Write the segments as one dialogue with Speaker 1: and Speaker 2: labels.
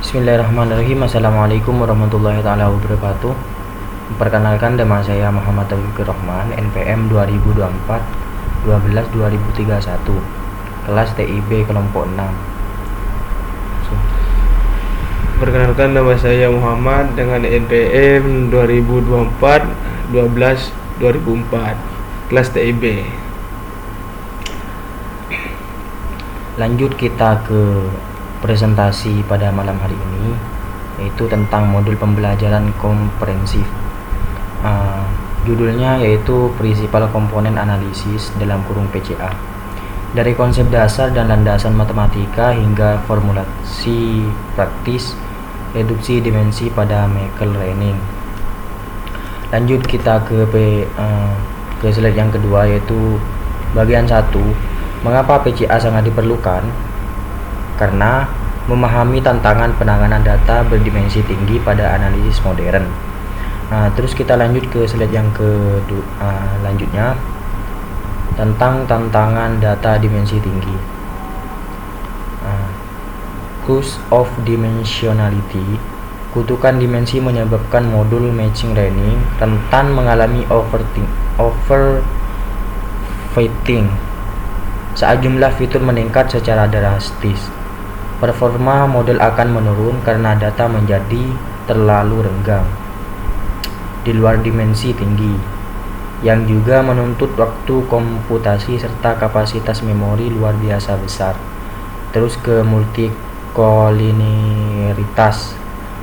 Speaker 1: Bismillahirrahmanirrahim. Assalamualaikum warahmatullahi taala wabarakatuh. Perkenalkan, nama saya Muhammad Taufikur Rahman, NPM 2024 12 2031, kelas TIB kelompok 6.
Speaker 2: Perkenalkan, nama saya Muhammad dengan NPM 2024 12 2004, kelas TIB.
Speaker 1: Lanjut kita ke presentasi pada malam hari ini, yaitu tentang modul pembelajaran komprehensif. Judulnya yaitu Prinsipal Komponen Analisis dalam kurung PCA. Dari konsep dasar dan landasan matematika hingga formulasi praktis reduksi dimensi pada Michael-Renning. Lanjut kita ke slide yang kedua, yaitu bagian 1. Mengapa PCA sangat diperlukan? Karena memahami tantangan penanganan data berdimensi tinggi pada analisis modern. Terus kita lanjut ke slide yang lanjutnya tentang tantangan data dimensi tinggi. Cause of dimensionality, kutukan dimensi menyebabkan modul machine learning rentan mengalami overfitting saat jumlah fitur meningkat secara drastis. Performa model akan menurun karena data menjadi terlalu renggang di luar dimensi tinggi, yang juga menuntut waktu komputasi serta kapasitas memori luar biasa besar. Terus ke multikoliniaritas.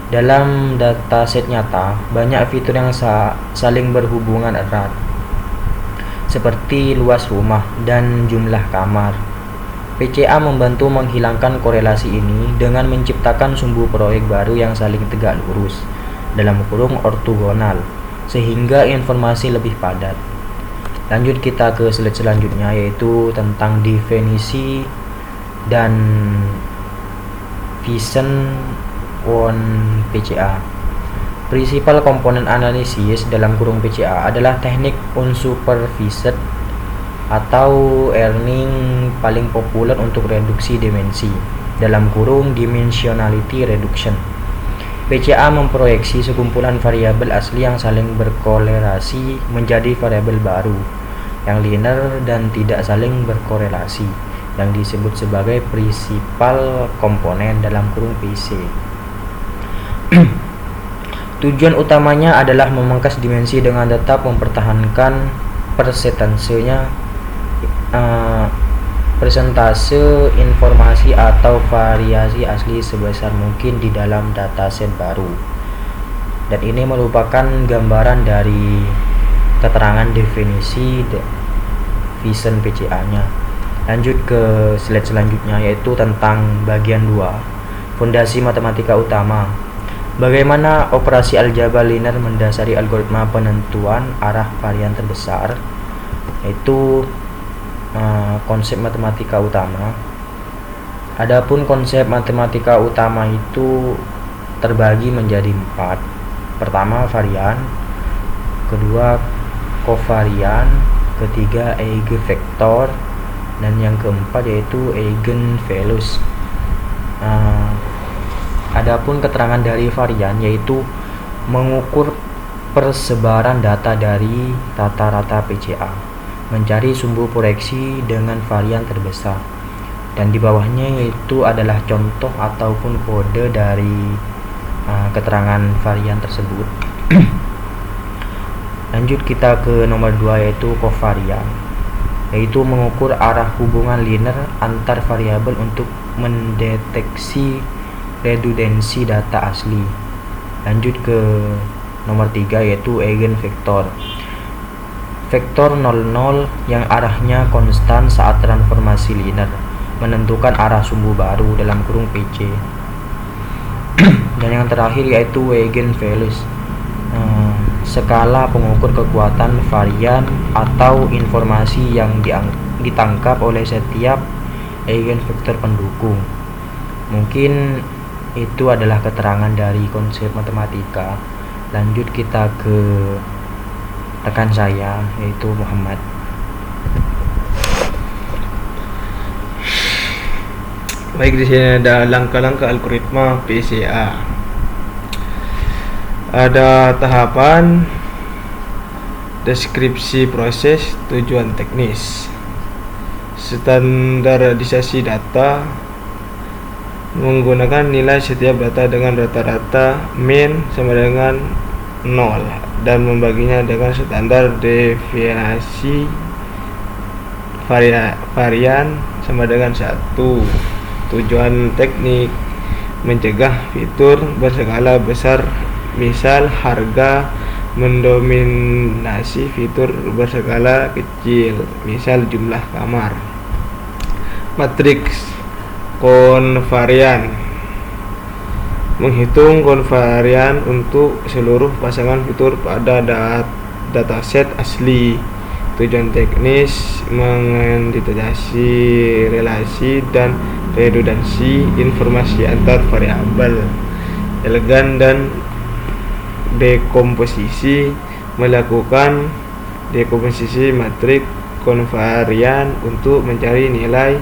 Speaker 1: Dalam dataset nyata, banyak fitur yang saling berhubungan erat, seperti luas rumah dan jumlah kamar. PCA membantu menghilangkan korelasi ini dengan menciptakan sumbu proyek baru yang saling tegak lurus dalam kurung ortogonal, sehingga informasi lebih padat. Lanjut kita ke slide selanjutnya, yaitu tentang definisi dan vision on PCA. Prinsipal komponen analisis dalam kurung PCA adalah teknik unsupervised atau learning paling populer untuk reduksi dimensi dalam kurung dimensionality reduction. PCA memproyeksi sekumpulan variabel asli yang saling berkorelasi menjadi variabel baru yang linear dan tidak saling berkorelasi, yang disebut sebagai prinsipal komponen dalam kurung PC. Tujuan utamanya adalah memangkas dimensi dengan tetap mempertahankan persentase informasi atau variasi asli sebesar mungkin di dalam dataset baru. Dan ini merupakan gambaran dari keterangan definisi vision PCA-nya. Lanjut ke slide selanjutnya, yaitu tentang bagian 2, fondasi matematika utama. Bagaimana operasi aljabar linear mendasari algoritma penentuan arah varian terbesar, yaitu konsep matematika utama. Adapun konsep matematika utama itu terbagi menjadi 4. Pertama, varian, kedua, kovarian, ketiga, eigenvektor, dan yang keempat yaitu eigenvalues. Adapun keterangan dari varian yaitu mengukur persebaran data dari rata-rata PCA, mencari sumbu proyeksi dengan varian terbesar, dan di bawahnya yaitu adalah contoh ataupun kode dari keterangan varian tersebut. Lanjut kita ke nomor 2, yaitu kovarian, yaitu mengukur arah hubungan linear antar variabel untuk mendeteksi redundansi data asli. Lanjut ke nomor 3, yaitu eigenvektor, vektor 00 yang arahnya konstan saat transformasi linear menentukan arah sumbu baru dalam kurung PC. Dan yang terakhir yaitu eigenvalues, skala pengukur kekuatan varian atau informasi yang ditangkap oleh setiap eigenvektor pendukung. Mungkin itu adalah keterangan dari konsep matematika. Lanjut kita ke rekan saya, yaitu Muhammad.
Speaker 2: Baik, di sini ada langkah-langkah algoritma PCA. Ada tahapan, deskripsi proses, tujuan teknis, standarisasi data, menggunakan nilai setiap data dengan rata-rata min sama dengan 0 dan membaginya dengan standar deviasi varian sama dengan 1. Tujuan teknik, mencegah fitur berskala besar, misal harga mendominasi fitur berskala kecil, misal jumlah kamar. Matriks konvarian, menghitung konvarian untuk seluruh pasangan fitur pada dataset asli. Tujuan teknis, mengidentifikasi relasi dan redundansi informasi antar variabel. Elegan dan dekomposisi, melakukan dekomposisi matriks konvarian untuk mencari nilai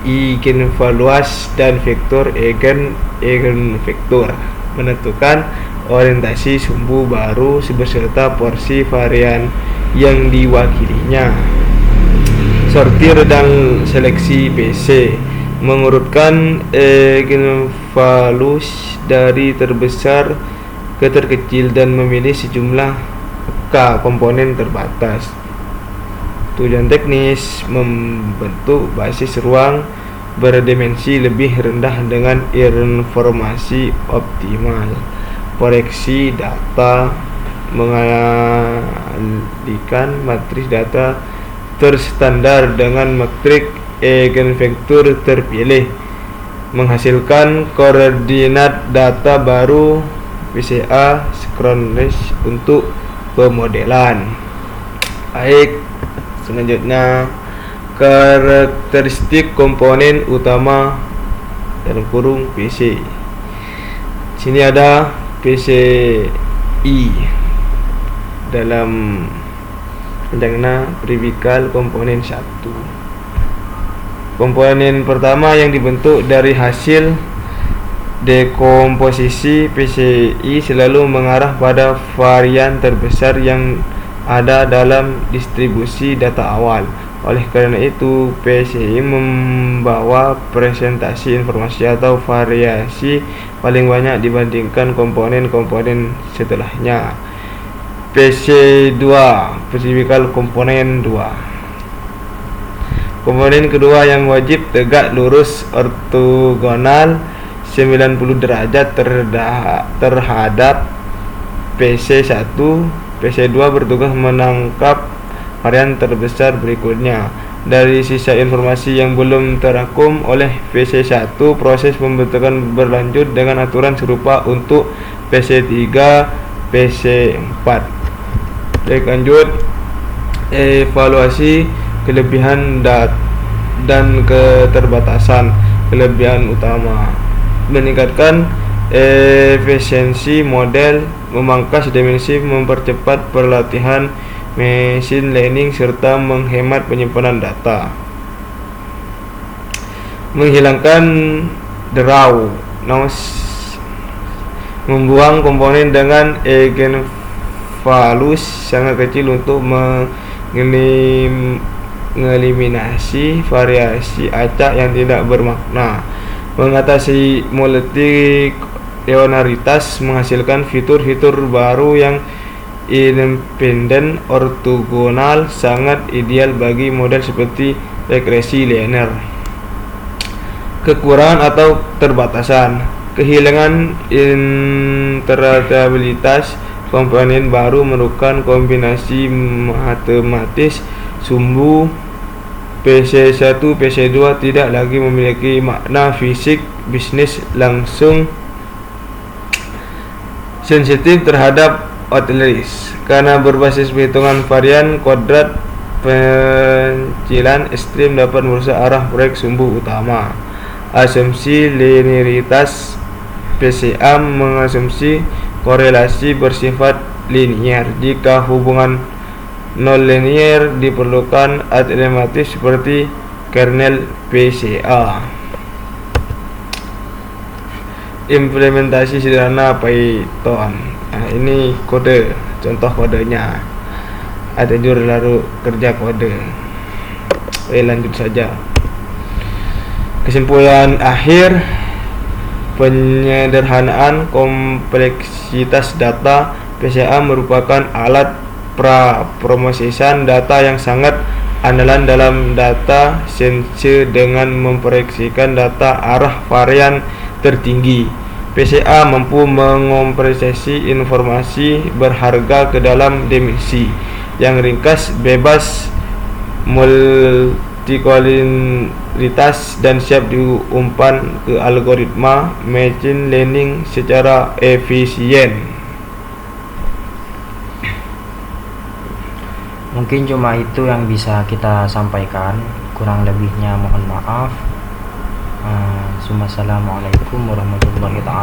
Speaker 2: eigenvaluas dan vektor eigenvektor, menentukan orientasi sumbu baru beserta porsi varian yang diwakilinya. Sortir dan seleksi PC, mengurutkan eigenvalues dari terbesar ke terkecil dan memilih sejumlah K komponen terbatas. Tujuan teknis, membentuk basis ruang berdimensi lebih rendah dengan informasi optimal. Koreksi data, mengalihkan matriks data terstandar dengan matriks eigenvektor terpilih, menghasilkan koordinat data baru PCA sinkronis untuk pemodelan. Baik, selanjutnya karakteristik komponen utama dalam kurung PC. Sini ada PCI dalam rencana peribikal komponen 1. Komponen pertama yang dibentuk dari hasil dekomposisi PCI selalu mengarah pada varian terbesar yang ada dalam distribusi data awal. Oleh karena itu, PCI membawa presentasi informasi atau variasi paling banyak dibandingkan komponen-komponen setelahnya. PC2, peribikal komponen 2. Komponen kedua yang wajib tegak lurus ortogonal 90 derajat terhadap PC1. PC2 bertugas menangkap varian terbesar berikutnya. Dari sisa informasi yang belum terangkum oleh PC1, proses pembentukan berlanjut dengan aturan serupa untuk PC3, PC4. Baik, lanjut. Evaluasi kelebihan dan keterbatasan. Kelebihan utama, meningkatkan efisiensi model, memangkas dimensi, mempercepat pelatihan machine learning, serta menghemat penyimpanan data. Menghilangkan draw noise, membuang komponen dengan eigenvalues sangat kecil untuk mengeliminasi variasi acak yang tidak bermakna. Mengatasi multiliniaritas, menghasilkan fitur-fitur baru yang independen ortogonal, sangat ideal bagi model seperti regresi linear. Kekurangan atau terbatasan, kehilangan interoperabilitas. Komponen baru merupakan kombinasi matematis sumbu. PC1, PC2 tidak lagi memiliki makna fisik bisnis langsung sensitif terhadap outliers karena berbasis perhitungan varian kuadrat. Pencilan ekstrim dapat merusak arah proyek sumbu utama. Asumsi linearitas, PCA mengasumsi korelasi bersifat linier. Jika hubungan non-linear diperlukan alternatif seperti kernel PCA. implementasi sederhana Python. Nah, ini kode, contoh kodenya. Ada jur lalu kerja kode. Lanjut saja. Kesimpulan akhir, penyederhanaan kompleksitas data. PCA merupakan alat praprosesian data yang sangat andalan dalam data sains dengan memproyeksikan data arah varian tertinggi. PCA mampu mengompresi informasi berharga ke dalam dimensi yang ringkas, bebas, multikoloritas, dan siap diumpan ke algoritma machine learning secara efisien.
Speaker 1: Mungkin cuma itu yang bisa kita sampaikan, kurang lebihnya mohon maaf. Assalamualaikum warahmatullahi wabarakatuh.